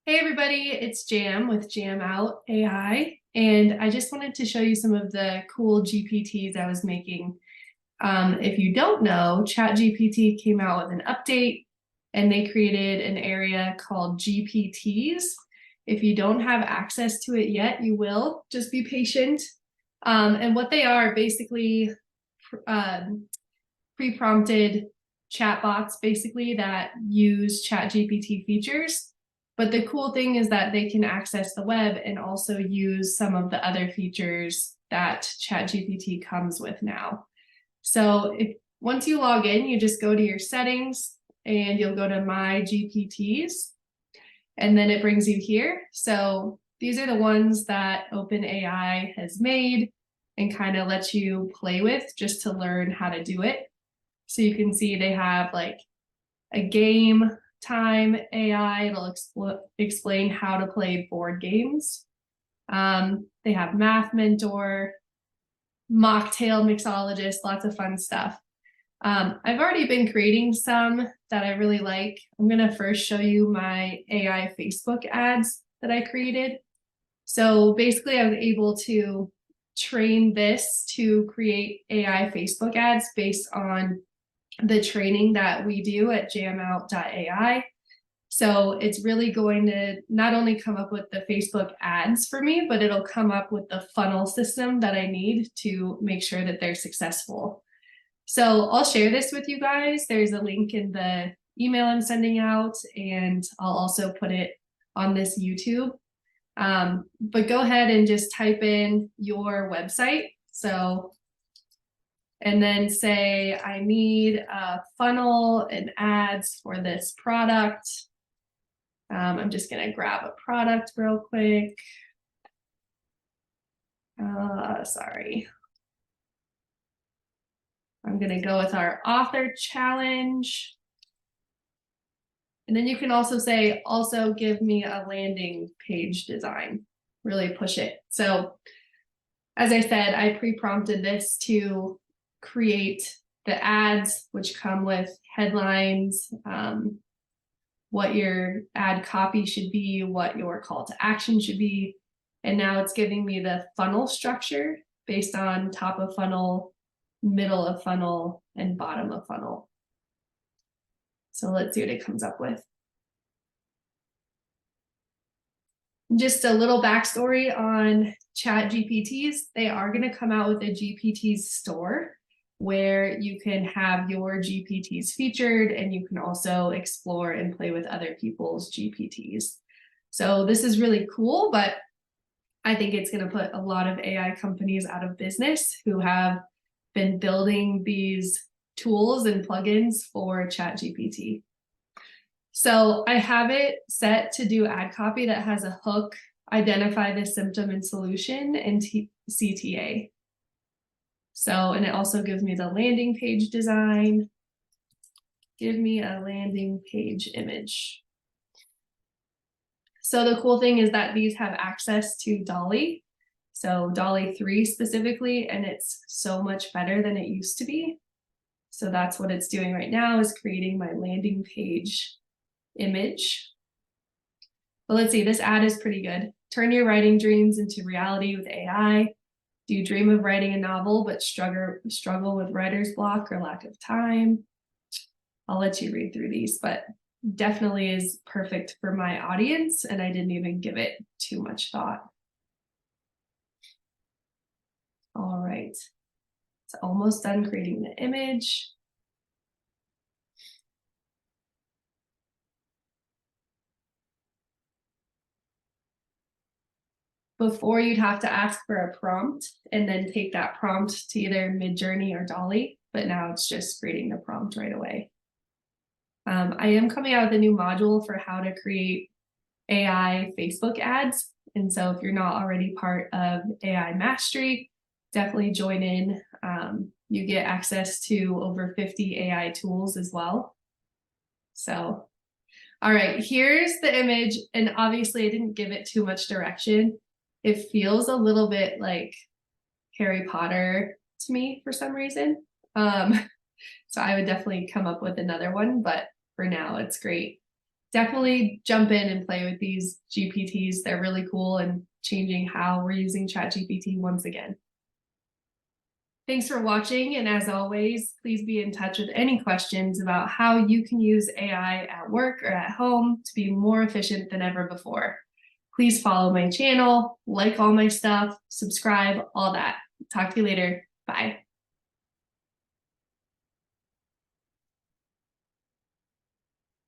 Hey everybody, it's Jam with Jam Out AI, and I just wanted to show you some of the cool GPTs I was making. If you don't know, ChatGPT came out with an update and they created an area called GPTs. If you don't have access to it yet, you will. Just be patient. And what they are basically pre-prompted chatbots basically that use ChatGPT features. But the cool thing is that they can access the web and also use some of the other features that ChatGPT comes with now. So once you log in, you just go to your settings and you'll go to My GPTs, and then it brings you here. So these are the ones that OpenAI has made and kind of lets you play with just to learn how to do it. So you can see they have like a game time AI. It'll explain how to play board games. They have Math Mentor, Mocktail Mixologist, lots of fun stuff. I've already been creating some that I really like. I'm going to first show you my AI Facebook ads that I created. So basically, I was able to train this to create AI Facebook ads based on the training that we do at jamout.ai. So it's really going to not only come up with the Facebook ads for me, but it'll come up with the funnel system that I need to make sure that they're successful. So I'll share this with you guys. There's a link in the email I'm sending out, and I'll also put it on this YouTube. But go ahead and just type in your website. So and then say, I need a funnel and ads for this product. I'm just going to grab a product real quick. Sorry. I'm going to go with our author challenge. And then you can also say, also give me a landing page design. Really push it. So as I said, I pre-prompted this to create the ads, which come with headlines, what your ad copy should be, what your call to action should be. And now it's giving me the funnel structure based on top of funnel, middle of funnel, and bottom of funnel. So let's see what it comes up with. Just a little backstory on ChatGPTs. They are going to come out with a GPTs store where you can have your GPTs featured, and you can also explore and play with other people's GPTs. So this is really cool, but I think it's going to put a lot of AI companies out of business who have been building these tools and plugins for ChatGPT. So I have it set to do ad copy that has a hook, identify the symptom and solution, and CTA. So, and it also gives me the landing page design. Give me a landing page image. So the cool thing is that these have access to DALL-E. So DALL-E 3 specifically, and it's so much better than it used to be. So that's what it's doing right now, is creating my landing page image. But let's see, this ad is pretty good. Turn your writing dreams into reality with AI. Do you dream of writing a novel but struggle with writer's block or lack of time? I'll let you read through these, but definitely is perfect for my audience, and I didn't even give it too much thought. All right, it's almost done creating the image. Before, you'd have to ask for a prompt and then take that prompt to either Midjourney or DALL-E, but now it's just creating the prompt right away. I am coming out with a new module for how to create AI Facebook ads. And so if you're not already part of AI Mastery, definitely join in. You get access to over 50 AI tools as well. So, all right, here's the image. And obviously I didn't give it too much direction. It feels a little bit like Harry Potter to me for some reason. So I would definitely come up with another one, but for now it's great. definitely jump in and play with these GPTs. They're really cool and changing how we're using ChatGPT once again. Thanks for watching, and as always, please be in touch with any questions about how you can use AI at work or at home to be more efficient than ever before. Please follow my channel, like all my stuff, subscribe, all that. Talk to you later. Bye.